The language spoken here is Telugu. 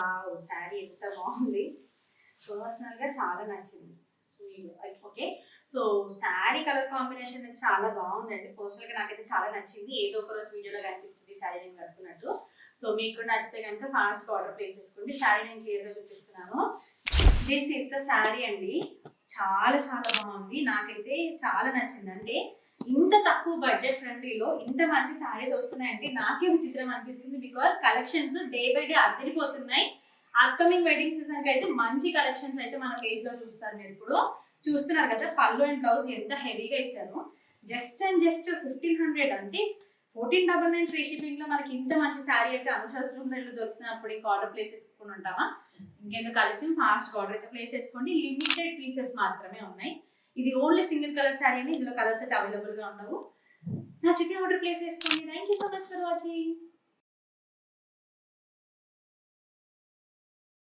వావ్ శారీ ఎంత బాగుంది, పర్సనల్ గా చాలా నచ్చింది. Okay, so sari colour combination చాలా బాగుందండి. పర్సనల్ గా నాకైతే చాలా నచ్చింది. ఏదో ఒక రోజు వీడియోలో కనిపిస్తుంది శారీ నేను కట్టుకున్నట్టు. సో మీకు నచ్చితే కనుక ఫాస్ట్ ఆర్డర్ ప్లేస్ చేసుకోండి. శారీ నేను క్లియర్ గా చూపిస్తున్నాను. దిస్ ఈస్ ద శారీ అండి. చాలా చాలా బాగుంది, నాకైతే చాలా నచ్చింది. అంటే ఇంత తక్కువ బడ్జెట్ ఫ్రెండ్లీలో ఇంత మంచి శారీస్ వస్తున్నాయంటే నాకే విచిత్రం అనిపిస్తుంది. Because collections day by day అదిరిపోతున్నాయి. అప్కమింగ్ వెడ్డింగ్ సీజన్ కి అయితే మంచి కలెక్షన్స్ అయితే మన పేజ్ లో చూస్తారు. మీరు ఇప్పుడు చూస్తున్నారు కదా, పళ్ళు అండ్ బ్లౌజ్ ఎంత హెవీగా ఇచ్చాను. జస్ట్ అండ్ జస్ట్ 1500 అంటే 1499 ఫ్రీ షిప్పింగ్ లో మనకి ఇంత మంచి శారీ అయితే అనుషాస్ రూమ్ లో దొరుకుతున్నప్పుడు ఇంకా ఆర్డర్ ప్లేస్ చేసుకుని ఉంటామా? ఇంకెందుకు కలిసి ఫాస్ట్ ఆర్డర్ అయితే ప్లేస్ చేసుకోండి. లిమిటెడ్ పీసెస్ మాత్రమే ఉన్నాయి. ఇది ఓన్లీ సింగిల్ కలర్ శారీ అని, ఇందులో కలర్స్ అయితే అవైలబుల్ గా ఉండవు. నచ్చితే ఆర్డర్ ప్లేస్ చేసుకోండి. Thank you so much for watching.